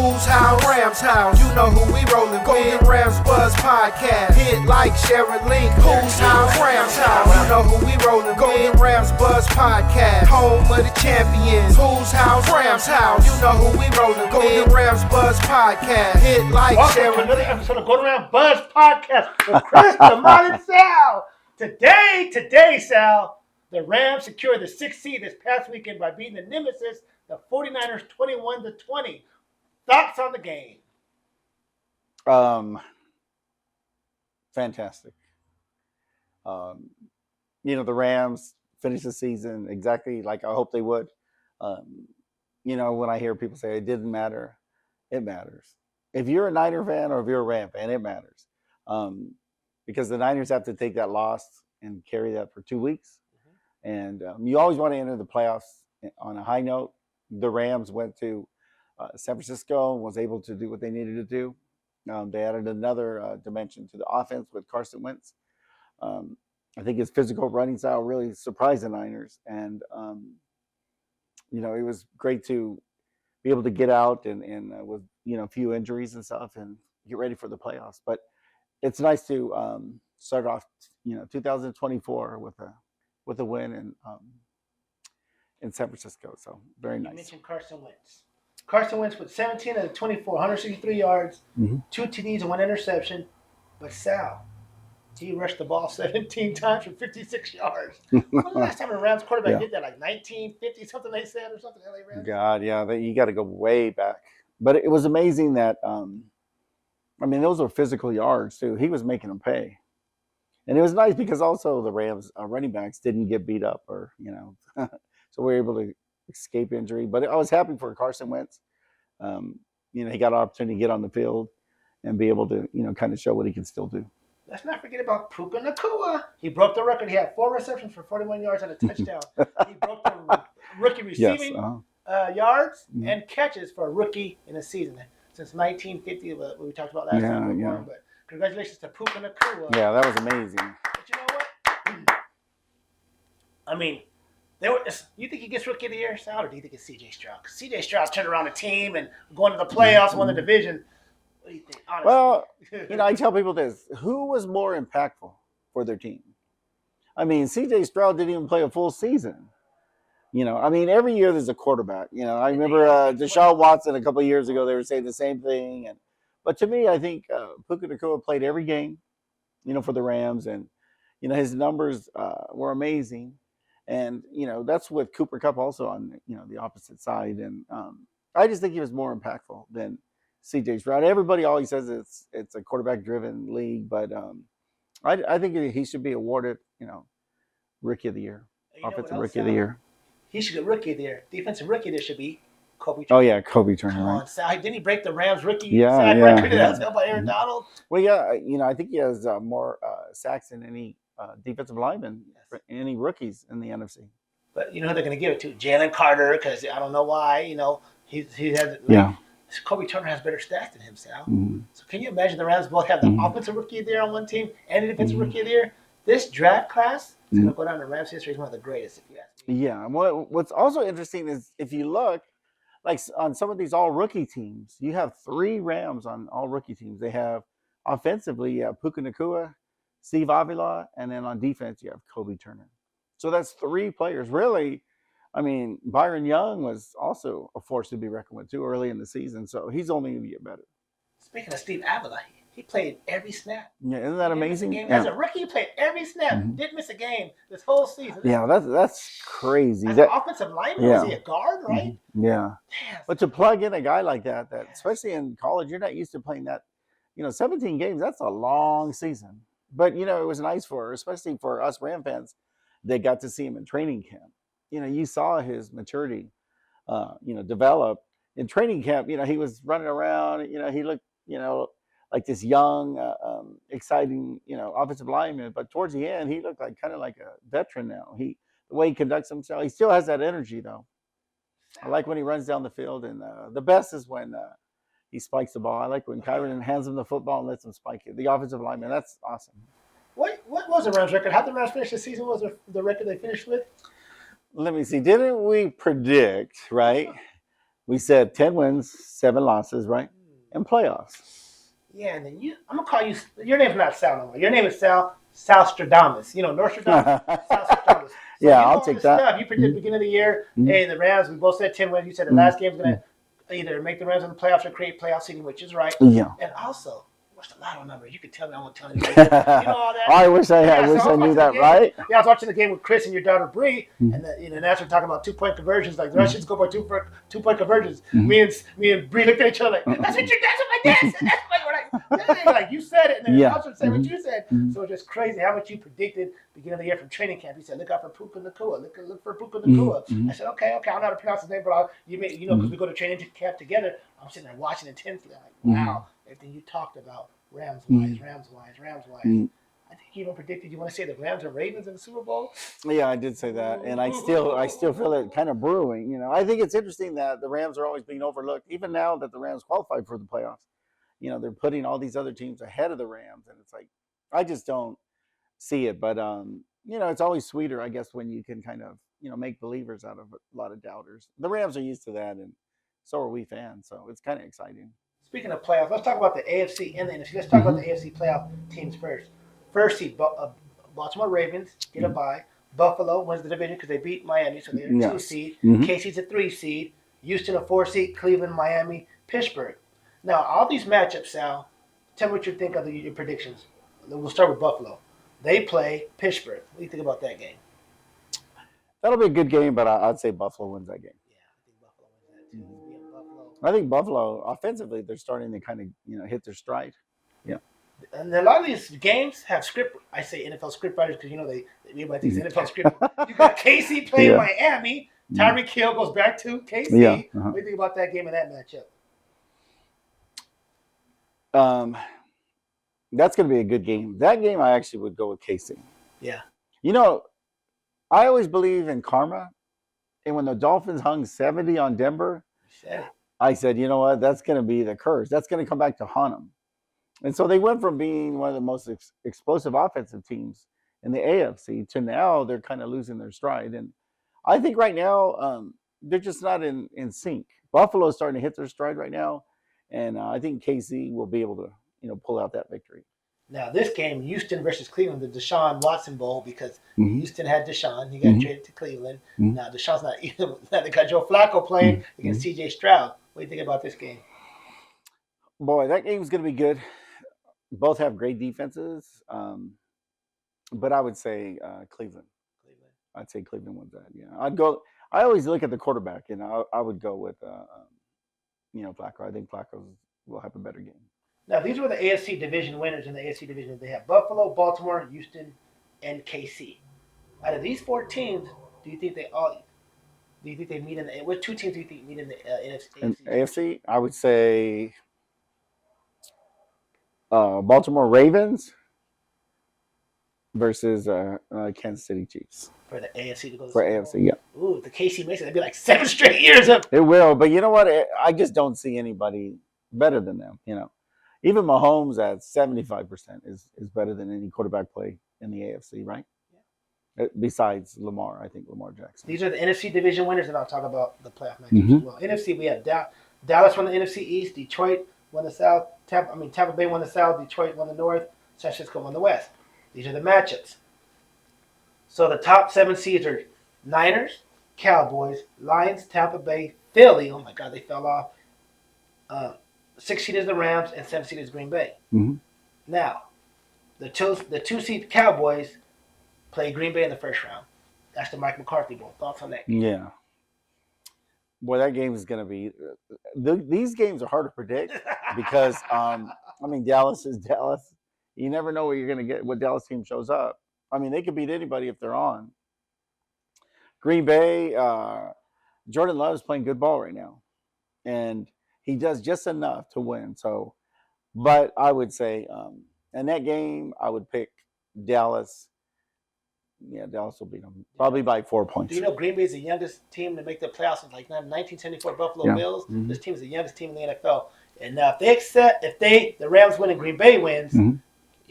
Who's how, Rams how, you know who we rollin' with. Golden Rams Buzz Podcast, hit like, share and link. Who's how, Rams how, you know who we rollin' with. Golden Rams Buzz Podcast, home of the champions. Who's how, Rams how, you know who we rollin' with. Golden Rams Buzz Podcast, hit like, share and link. Welcome to another episode of Golden Rams Buzz Podcast with Chris, Damon, and Sal. Today, Sal, the Rams secured the 6th seed this past weekend by beating the nemesis, the 49ers, 21-20. Thoughts on the game? Fantastic. The Rams finished the season exactly like I hoped they would. When I hear people say it didn't matter, it matters. If you're a Niner fan or if you're a Ram fan, it matters. Because the Niners have to take that loss and carry that for 2 weeks. And you always want to enter the playoffs on a high note. The Rams went to San Francisco and was able to do what they needed to do. They added another dimension to the offense with Carson Wentz. I think his physical running style really surprised the Niners. And, it was great to be able to get out and with, a few injuries and stuff and get ready for the playoffs. But it's nice to start off, 2024 with a win in San Francisco. So very nice. You mentioned Carson Wentz. Carson Wentz with 17 out of 24, 163 yards, 2 TDs and 1 interception. But Sal, he rushed the ball 17 times for 56 yards. When was the last time a Rams quarterback did that? Like 1950 something they said or something? LA Rams? God, yeah, you got to go way back. But it was amazing that those were physical yards too. He was making them pay. And it was nice because also the Rams running backs didn't get beat up or, so we were able to escape injury. But I was happy for Carson Wentz. He got an opportunity to get on the field and be able to, kind of show what he can still do. Let's not forget about Puka Nacua. He broke the record. He had 4 receptions for 41 yards and a touchdown. He broke the rookie receiving yards and catches for a rookie in a season since 1950, what we talked about last time. But congratulations to Puka Nacua. Yeah, that was amazing. But you know what? You think he gets Rookie of the Year, Sal, or do you think it's C.J. Stroud? Because C.J. Stroud turned around a team and going to the playoffs, won the division. What do you think, honestly? Well, I tell people this. Who was more impactful for their team? C.J. Stroud didn't even play a full season. Every year there's a quarterback. I remember Deshaun Watson a couple of years ago, they were saying the same thing. But to me, I think Puka Nacua played every game, for the Rams. And, his numbers were amazing. And, that's with Cooper Kupp also on, the opposite side. And I just think he was more impactful than C.J. Stroud. Everybody always says it's a quarterback-driven league. But I think he should be awarded, Rookie of the Year, Offensive Rookie of the Year. He should get Rookie of the Year. Defensive Rookie of the Year should be Kobe Turner. Oh, yeah, Kobe Turner. Come on, Sal. Didn't he break the Rams rookie sack record that was held by Aaron Donald? Well, yeah, I think he has more sacks than any defensive lineman, any rookies in the NFC. But you know who they're going to give it to? Jalen Carter, because I don't know why. He has Kobe Turner has better stats than him, Sal. So can you imagine the Rams both have the offensive Rookie of the Year on one team and the defensive Rookie of the Year? This draft class is going to go down in Rams history as one of the greatest, if you ask me. Yeah. What's also interesting is if you look, like on some of these all-rookie teams, you have 3 Rams on all-rookie teams. They have offensively, you have Puka Nacua, Steve Avila, and then on defense, you have Kobe Turner. So that's 3 players. Really, Byron Young was also a force to be reckoned with too early in the season, so he's only going to get better. Speaking of Steve Avila, he played every snap. Yeah, isn't that amazing? As a rookie, he played every snap. Didn't miss a game this whole season. Yeah, that's crazy. As an offensive lineman, was he a guard, right? Yeah. Damn. But to plug in a guy like that, especially in college, you're not used to playing that. 17 games, that's a long season. But, it was nice especially for us Ram fans, they got to see him in training camp. You saw his maturity, develop. In training camp, he was running around, he looked, like this young, exciting, offensive lineman. But towards the end, he looked kind of like a veteran now. The way he conducts himself, he still has that energy, though. I like when he runs down the field. And the best is when he spikes the ball. I like when Kyron hands him the football and lets him spike it. The offensive lineman, that's awesome. What was the Rams record? How did the Rams finish the season? What was the record they finished with? Let me see. Didn't we predict, right? We said 10 wins, 7 losses, right? And playoffs. Yeah, and then I'm gonna call you. Your name's not Sal no more. Your name is Sal Stradamus. Nostradamus. Sal Stradamus. So yeah, you I'll know take this that. stuff. You predicted beginning of the year. Hey, the Rams. We both said 10 wins. You said the last game's gonna either make the Rams in the playoffs or create playoff seeding, which is right. Yeah. And also, what's the lotto number? You could tell me. I won't tell you. You know all that. I wish I knew that, right? Yeah, I was watching the game with Chris and your daughter Bree, and that's we're talking about 2-point conversions. Like the Russians go for 2-point conversions. Me and Bree looked at each other like, that's what my dad said. That's what we're like you said it, and then also said what you said. So it's just crazy how much you predicted beginning of the year from training camp. You said, look out for Puka Nakua. Look for Puka Nakua. I said, okay, I don't know how to pronounce his name, but because we go to training camp together, I'm sitting there watching intensely. I'm like, wow, everything you talked about, Rams wise. I think you even predicted you want to say the Rams and Ravens in the Super Bowl. Yeah, I did say that, and I still feel it kind of brewing. I think it's interesting that the Rams are always being overlooked, even now that the Rams qualified for the playoffs. They're putting all these other teams ahead of the Rams, and it's like I just don't see it. But it's always sweeter, I guess, when you can kind of make believers out of a lot of doubters. The Rams are used to that, and so are we fans. So it's kind of exciting. Speaking of playoffs, let's talk about the AFC and the NFC. Let's talk about the AFC playoff teams first. First seed, Baltimore Ravens get a bye. Buffalo wins the division because they beat Miami, so they're a 2 seed. KC's a 3 seed. Houston a 4 seed. Cleveland, Miami, Pittsburgh. Now, all these matchups, Sal, tell me what you think of your predictions. We'll start with Buffalo. They play Pittsburgh. What do you think about that game? That'll be a good game, but I'd say Buffalo wins that game. Yeah, I think Buffalo wins that too. Buffalo. I think Buffalo, offensively, they're starting to kind of hit their stride. Yeah. And a lot of these games have script. I say NFL script writers because everybody thinks NFL script. You got KC playing Miami. Tyreek Hill goes back to KC. Yeah. What do you think about that game and that matchup? That's going to be a good game. That game, I actually would go with KC. Yeah. I always believe in karma, and when the Dolphins hung 70 on Denver, I said, you know what? That's going to be the curse. That's going to come back to haunt them. And so they went from being one of the most explosive offensive teams in the AFC to now they're kind of losing their stride. And I think right now they're just not in sync. Buffalo's starting to hit their stride right now, and I think KC will be able to pull out that victory. Now this game, Houston versus Cleveland, the Deshaun Watson Bowl, because Houston had Deshaun, he got traded to Cleveland. Now Deshaun's not either. They got Joe Flacco playing against C.J. Stroud. What do you think about this game? Boy, that game's going to be good. Both have great defenses, but I would say Cleveland. I'd say Cleveland wins that. Yeah, I always look at the quarterback, I would go with Flacco. I think Flacco will have a better game. Now these were the AFC division winners in the AFC division. They have Buffalo, Baltimore, Houston, and KC. Out of these 4 teams, do you think they meet in the? What 2 teams do you think meet in the NFC? In AFC, I would say Baltimore Ravens versus Kansas City Chiefs. For the AFC to go to For AFC, yeah. Ooh, the KC makes it. That'd be like 7 straight years of. It will, but you know what? I just don't see anybody better than them. Even Mahomes at 75% is better than any quarterback play in the AFC, right? Yeah. Besides Lamar, I think Lamar Jackson. These are the NFC division winners, and I'll talk about the playoff matchups as well. NFC, we have Dallas won the NFC East, Detroit won the South, Tampa Bay won the South, Detroit won the North, San Francisco won the West. These are the matchups. So the top 7 seeds are Niners, Cowboys, Lions, Tampa Bay, Philly. Oh my God, they fell off. 6 seed is the Rams, and 7 seed is Green Bay. Now, the two seed Cowboys play Green Bay in the first round. That's the Mike McCarthy Bowl. Thoughts on that game? Yeah. Boy, that game is going to be. These games are hard to predict because Dallas is Dallas. You never know what you're going to get. What Dallas team shows up. They could beat anybody if they're on. Green Bay, Jordan Love is playing good ball right now, and he does just enough to win. So, but I would say in that game, I would pick Dallas. Yeah, Dallas will beat them probably by 4 points. Do you know Green Bay is the youngest team to make the playoffs since 1974 Buffalo Bills? This team is the youngest team in the NFL. And now if the Rams win and Green Bay wins,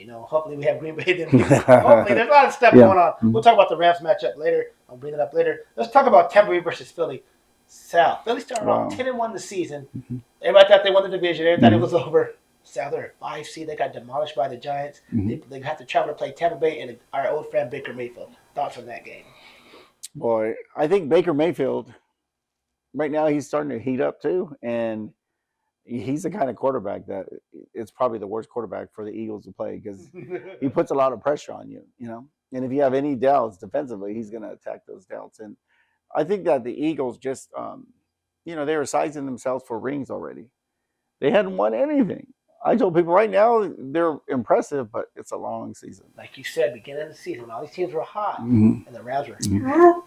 hopefully we have Green Bay. Then hopefully there's a lot of stuff going on. We'll talk about the Rams matchup later. I'll bring it up later. Let's talk about Tampa Bay versus Philly. Sal, Philly started off 10-1 the season. Everybody thought they won the division. Everybody thought it was over. Sal, they're at 5 seed. They got demolished by the Giants. They have to travel to play Tampa Bay and our old friend Baker Mayfield. Thoughts on that game? Boy, I think Baker Mayfield, right now, he's starting to heat up too. And he's the kind of quarterback that it's probably the worst quarterback for the Eagles to play because he puts a lot of pressure on you, you know. And if you have any doubts defensively, he's going to attack those doubts. And I think that the Eagles just, you know, they were sizing themselves for rings already. They hadn't won anything. I told people right now they're impressive, but it's a long season. Like you said, beginning of the season, when all these teams were hot and the Rams were,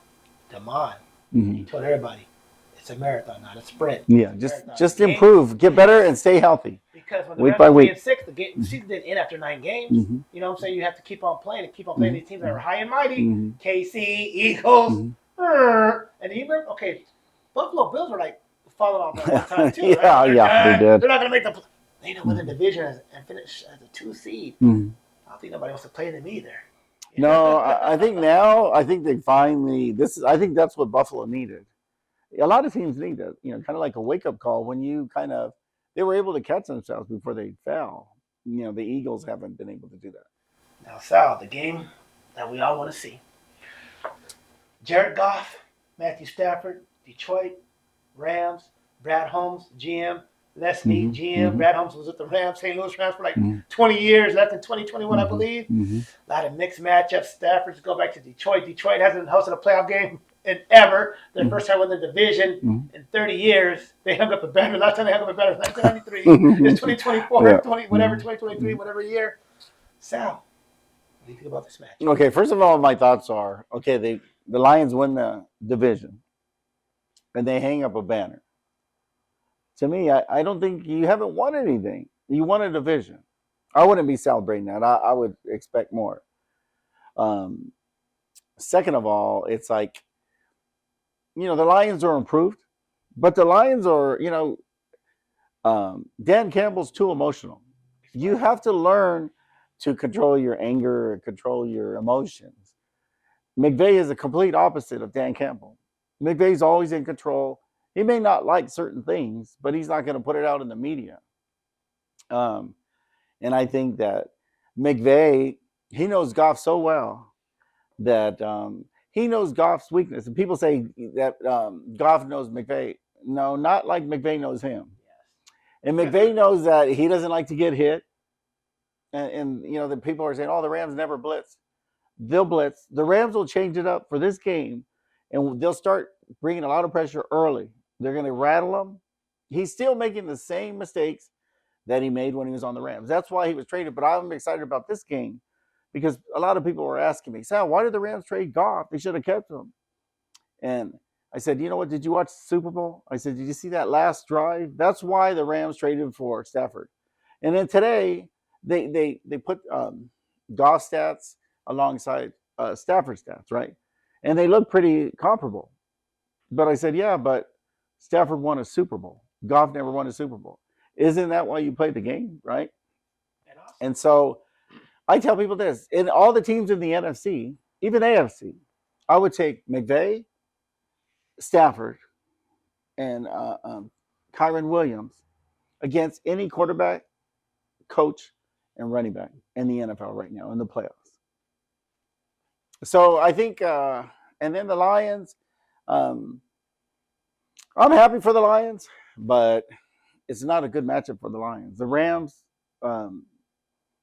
come on. You told everybody, it's a marathon, not a sprint. Yeah, just improve, get better, and stay healthy. Because when the Rams were 3-6, the season didn't end after 9 games. You know what I'm saying? You have to keep on playing these teams that are high and mighty. KC, Eagles, and you remember, Buffalo Bills were like falling off at one time too. They did. They're not going to make the. They didn't win the division and finish as a 2 seed. I don't think nobody wants to play them either. No, I think now. I think they finally. I think that's what Buffalo needed. A lot of teams need that. You know, kind of like a wake up call when you they were able to catch themselves before they fell. You know, the Eagles haven't been able to do that. Now, Sal, the game that we all want to see. Jared Goff, Matthew Stafford, Detroit, Rams, Brad Holmes, GM, Les Snead, GM. Brad Holmes was with the Rams, St. Louis Rams for like 20 years, left in 2021, I believe. A lot of mixed matchups. Stafford's go back to Detroit. Detroit hasn't hosted a playoff game in ever. Their first time winning the division in 30 years. They hung up a banner. Last time they hung up a banner was 1993. It's 2024, 2023, whatever year. Sal, what do you think about this match? Okay, first of all, my thoughts are, the Lions win the division, and they hang up a banner. To me, I don't think you haven't won anything. You won a division. I wouldn't be celebrating that. I would expect more. Second of all, it's like, you know, the Lions are improved, but the Lions are, you know, Dan Campbell's too emotional. You have to learn to control your anger, control your emotions. McVay is the complete opposite of Dan Campbell. McVay's always in control. He may not like certain things, but he's not going to put it out in the media. And I think that McVay, he knows Goff so well that he knows Goff's weakness. And people say that Goff knows McVay. No, not like McVay knows him. And McVay knows that he doesn't like to get hit. And you know, the people are saying, oh, the Rams never blitz. They'll blitz. The Rams will change it up for this game, and they'll start bringing a lot of pressure early. They're going to rattle him. He's still making the same mistakes that he made when he was on the Rams. That's why he was traded. But I'm excited about this game because a lot of people were asking me, Sal, why did the Rams trade Goff? They should have kept him. And I said, you know what? Did you watch the Super Bowl? I said, did you see that last drive? That's why the Rams traded for Stafford. And then today, they put Goff stats alongside Stafford stats, right? And they look pretty comparable. But I said, yeah, but Stafford won a Super Bowl. Goff never won a Super Bowl. Isn't that why you played the game, right? And so I tell people this. In all the teams in the NFC, even AFC, I would take McVay, Stafford, and Kyron Williams against any quarterback, coach, and running back in the NFL right now in the playoffs. So I think, and then the Lions, I'm happy for the Lions, but it's not a good matchup for the Lions. The Rams, you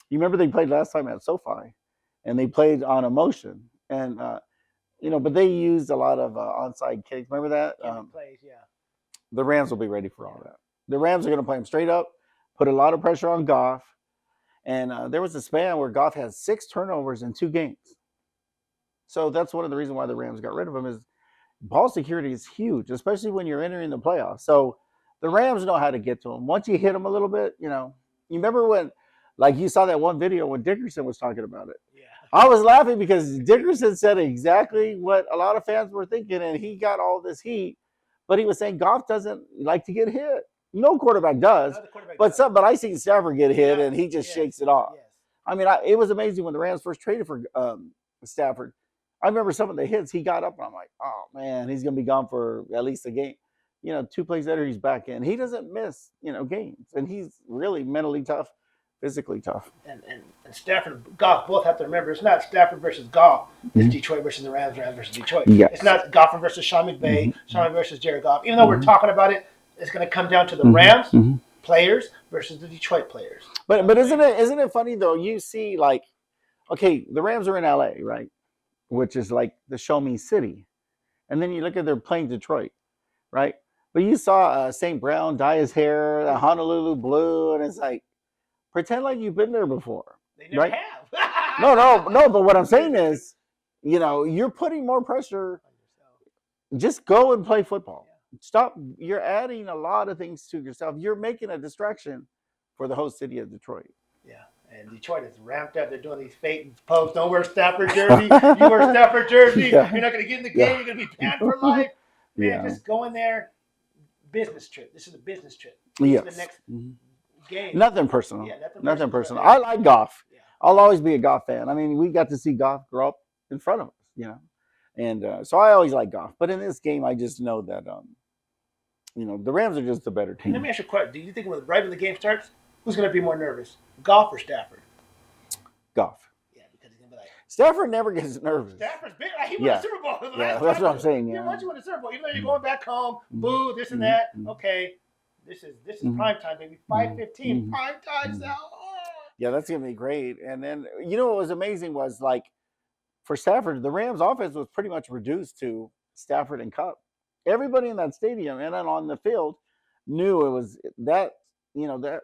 remember they played last time at SoFi, and they played on emotion. And, you know, but they used a lot of onside kicks. Remember that? Plays, yeah. The Rams will be ready for all that. The Rams are going to play them straight up, put a lot of pressure on Goff. And there was a span where Goff had 6 turnovers in 2 games. So that's one of the reasons why the Rams got rid of him is ball security is huge, especially when you're entering the playoffs. So the Rams know how to get to him. Once you hit him a little bit, you know, you remember when, like you saw that one video when Dickerson was talking about it. Yeah. I was laughing because Dickerson said exactly what a lot of fans were thinking, and he got all this heat, but he was saying Goff doesn't like to get hit. No quarterback does, but I seen Stafford get hit, and he just shakes it off. Yes. I mean, it was amazing when the Rams first traded for Stafford. I remember some of the hits he got up, and I'm like, oh, man, he's going to be gone for at least a game. 2 plays later he's back in. He doesn't miss games, and he's really mentally tough, physically tough. And Stafford, Goff, both have to remember it's not Stafford versus Goff. It's Detroit versus the Rams, Rams versus Detroit. Yes. It's not Goff versus Sean McVay, Sean McVay versus Jared Goff. Even though we're talking about it, it's going to come down to the Rams players versus the Detroit players. But isn't it funny though? You see, like, okay, the Rams are in LA, right? Which is like the show me city, and then you look at they're playing Detroit, right? But you saw St. Brown dye his hair, the Honolulu blue, and it's like, pretend like you've been there before. They never right? have. No. But what I'm saying is, you're putting more pressure. Just go and play football. Stop. You're adding a lot of things to yourself. You're making a distraction for the host city of Detroit. Yeah. And Detroit is ramped up. They're doing these fake posts. Don't wear Stafford jersey. You wear Stafford jersey. Yeah. You're not going to get in the game. You're going to be banned for life. Man, just go in there. Business trip. This is a business trip. Yes. The next game. Nothing personal. Yeah, nothing personal. I like Goff. Yeah. I'll always be a Goff fan. I mean, we got to see Goff grow up in front of us, And so I always like Goff. But in this game, I just know that, the Rams are just the better team. Let me ask you a question. Do you think right when the game starts, who's going to be more nervous, Goff or Stafford? Goff. Yeah, because he's going to be like... Stafford never gets nervous. Stafford's big. He won a Super Bowl. Yeah, that's what I'm saying. Yeah, once you win a Super Bowl, even though you're going back home, boo, this and that. Okay, this is prime time, baby. 5:15, prime time. So, yeah, that's gonna be great. And then what was amazing was, like, for Stafford, the Rams' offense was pretty much reduced to Stafford and Cup. Everybody in that stadium and then on the field knew it was that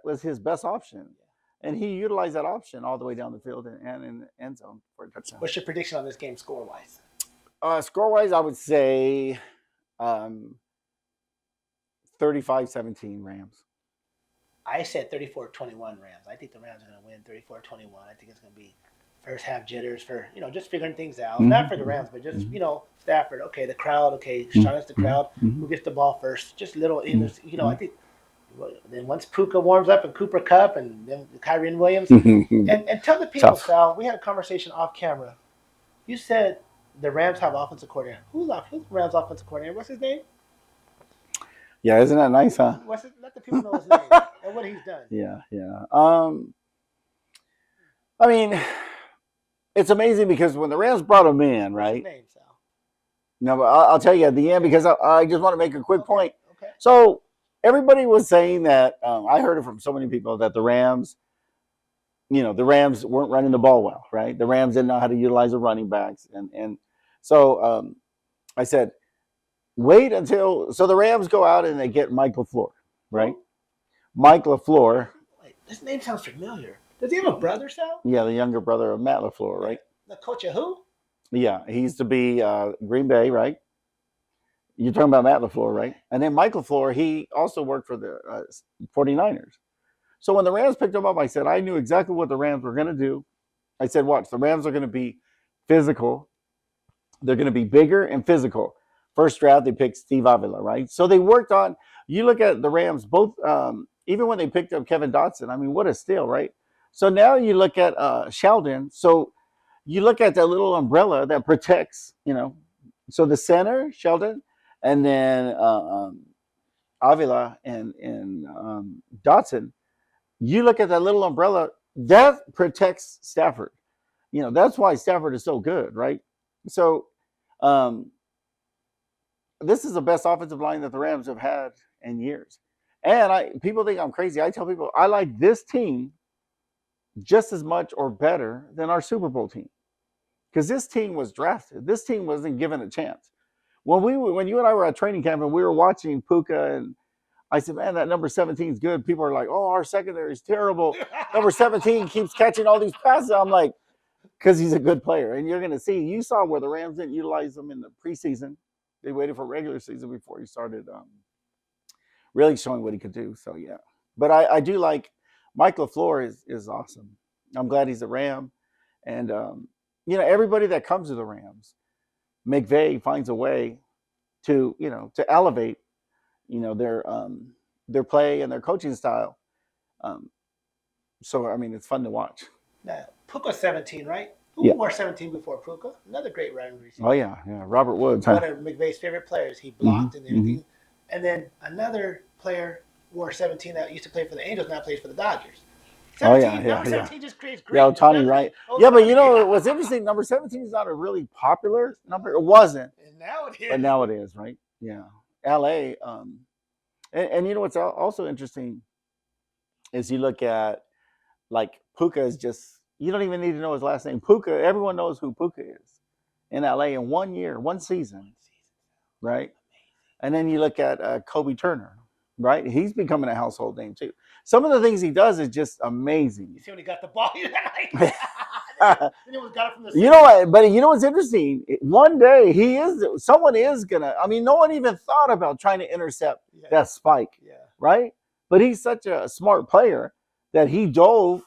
was his best option. And he utilized that option all the way down the field and in the end zone for a touchdown. What's your prediction on this game score-wise? Score-wise, I would say 35-17 Rams. I said 34-21 Rams. I think the Rams are going to win 34-21. I think it's going to be first half jitters for, just figuring things out. Not for the Rams, but just, Stafford. Okay, the crowd. Okay, silence the crowd. Who gets the ball first? Just little, I think. Then once Puka warms up and Cooper Kupp and then Kyrie and Williams. and tell the people, Sal, we had a conversation off camera. You said the Rams have offensive coordinator. Who's the Rams offensive coordinator? What's his name? Yeah, isn't that nice, huh? Let the people know his name and what he's done. Yeah. I mean, it's amazing because when the Rams brought him in, right? What's his name, Sal? No, but I'll tell you at the end because I just want to make a quick point. Okay. So everybody was saying that I heard it from so many people that the Rams weren't running the ball well, right? The Rams didn't know how to utilize the running backs, and so I said, wait until the Rams go out and they get Mike LaFleur, right? Mike LaFleur. Wait, this name sounds familiar. Does he have a brother, Sal? Yeah, the younger brother of Matt LaFleur, right? The coach of who? Yeah, he used to be Green Bay, right? You're talking about Matt LaFleur, right? And then Mike LaFleur, he also worked for the 49ers. So when the Rams picked him up, I said, I knew exactly what the Rams were going to do. I said, watch, the Rams are going to be physical. They're going to be bigger and physical. First draft, they picked Steve Avila, right? So they worked on, you look at the Rams, both, even when they picked up Kevin Dotson, I mean, what a steal, right? So now you look at Sheldon. So you look at that little umbrella that protects, so the center, Sheldon, and then Avila and Dotson, you look at that little umbrella, that protects Stafford. That's why Stafford is so good, right? So this is the best offensive line that the Rams have had in years. And people think I'm crazy. I tell people I like this team just as much or better than our Super Bowl team. Because this team was drafted. This team wasn't given a chance. When you and I were at training camp and we were watching Puka, and I said, man, that number 17 is good. People are like, oh, our secondary is terrible. Number 17 keeps catching all these passes. I'm like, because he's a good player. And you're going to see, you saw where the Rams didn't utilize him in the preseason. They waited for regular season before he started really showing what he could do. So, yeah. But I do like Mike LaFleur is awesome. I'm glad he's a Ram. And, everybody that comes to the Rams, McVay finds a way to elevate, their play and their coaching style. So, I mean, it's fun to watch. Now, Puka's 17, right? Who wore 17 before Puka? Another great running receiver. Oh, yeah. Robert Woods. One of McVay's favorite players. He blocked and everything. And then another player wore 17 that used to play for the Angels, now plays for the Dodgers. 17, number 17 just creates great. Yeah, Ohtani, right? Yeah, but you know what's interesting? Number 17 is not a really popular number. It wasn't. And now it is. But now it is, right? Yeah. LA. And you know what's also interesting is you look at like Puka is just, you don't even need to know his last name. Puka, everyone knows who Puka is in LA in 1 year, one season, right? And then you look at Kobe Turner, right? He's becoming a household name too. Some of the things he does is just amazing. You see when he got the ball? You know what? But you know what's interesting? One day someone is gonna. I mean, no one even thought about trying to intercept that spike, right? But he's such a smart player that he dove,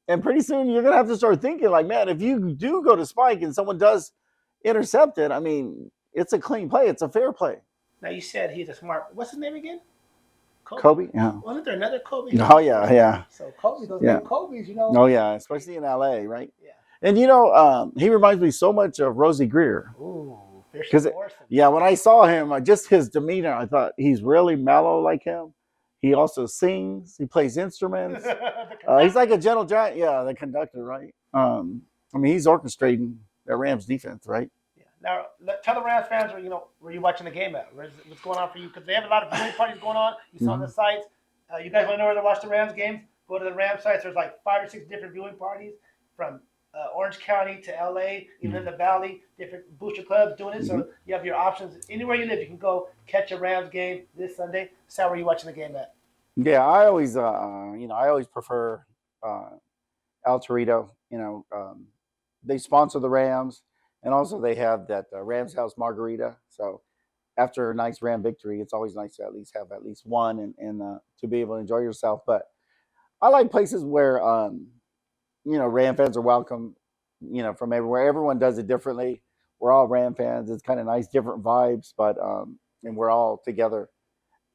and pretty soon you're gonna have to start thinking like, man, if you do go to spike and someone does intercept it, I mean, it's a clean play. It's a fair play. Now you said he's a smart. What's his name again? Kobe? Yeah. Wasn't there another Kobe? Oh, yeah. So Kobe, those new Kobe's, you know. Oh, yeah, especially in LA, right? Yeah. And, you know, he reminds me so much of Rosie Greer. Ooh, because when I saw him, just his demeanor, I thought he's really mellow like him. He also sings. He plays instruments. He's like a gentle giant. Yeah, the conductor, right? I mean, he's orchestrating the Rams defense, right? Now, tell the Rams fans where you watching the game at. What's going on for you? Because they have a lot of viewing parties going on. You saw on the sites. You guys want to know where to watch the Rams games? Go to the Rams sites. There's like 5 or 6 different viewing parties from Orange County to LA, even in the Valley, different booster clubs doing it. So you have your options. Anywhere you live, you can go catch a Rams game this Sunday. Sal, where are you watching the game at? Yeah, I always, prefer El Torito. They sponsor the Rams. And also they have that Rams House Margarita. So after a nice Ram victory, it's always nice to at least have at least one and to be able to enjoy yourself. But I like places where, Ram fans are welcome, from everywhere. Everyone does it differently. We're all Ram fans. It's kind of nice, different vibes, but and we're all together,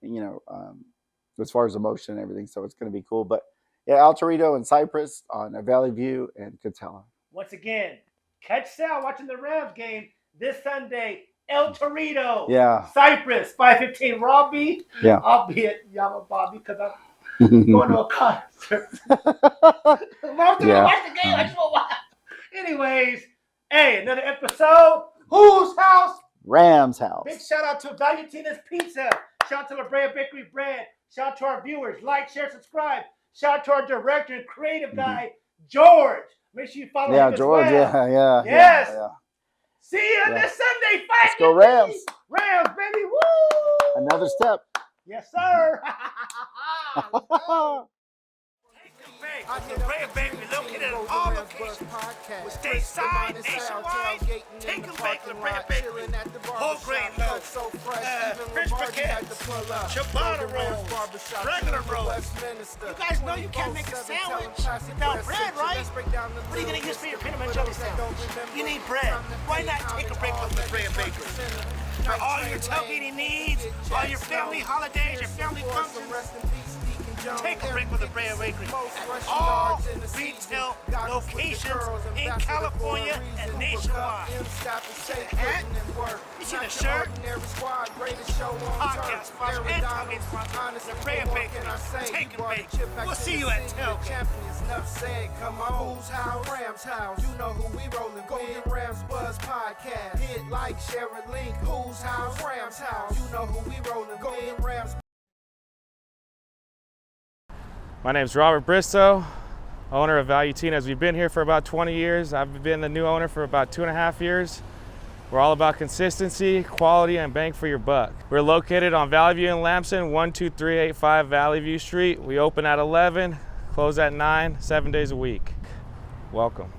as far as emotion and everything. So it's going to be cool. But yeah, El Torito and Cypress on Valley View and Catella. Once again, catch Sal watching the Rams game this Sunday. El Torito. Yeah. Cypress, 5:15. Robbie. Yeah. I'll be at Yama Bobby because I'm going to a concert. I'm going to watch the game. I just want to watch. Anyways, hey, another episode. Whose house? Rams house. Big shout out to Valentina's Pizza. Shout out to La Brea Bakery Bread. Shout out to our viewers. Like, share, subscribe. Shout out to our director and creative guy, George. Make sure you follow him as George, well. Yeah. Yes. Yeah. See you this Sunday. Let's go Rams. Rams, baby. Woo! Another step. Yes, sir. I the Red Bakery located in all locations. Stateside, nationwide, take them back to the Red Bakery. Whole grain loaf, French baguettes, ciabatta rolls, regular rolls. You guys know you can't make a sandwich without bread, right? What are you going to use for your peanut butter jelly sandwich? You need bread. Why not take a break from the Red Bakery? For all your tailgating needs, all your family holidays, your family functions, take a break with the Brea Bakery at all retail locations in California and nationwide. You see the hat? You see the shirt? Podcast sponsor and tailgate sponsor, the Brea Bakery. Take a break. We'll see you at tailgate. Come on, who's house? Rams house. You know who we rolling. Golden Rams Buzz Podcast. Hit like, share a link. Who's house? Rams house. You know who we rolling. Golden Rams. My name is Robert Bristow, owner of Valutina's. We've been here for about 20 years. I've been the new owner for about 2.5 years. We're all about consistency, quality, and bang for your buck. We're located on Valley View in Lamson, 12385 Valley View Street. We open at 11, close at 9, 7 days a week. Welcome.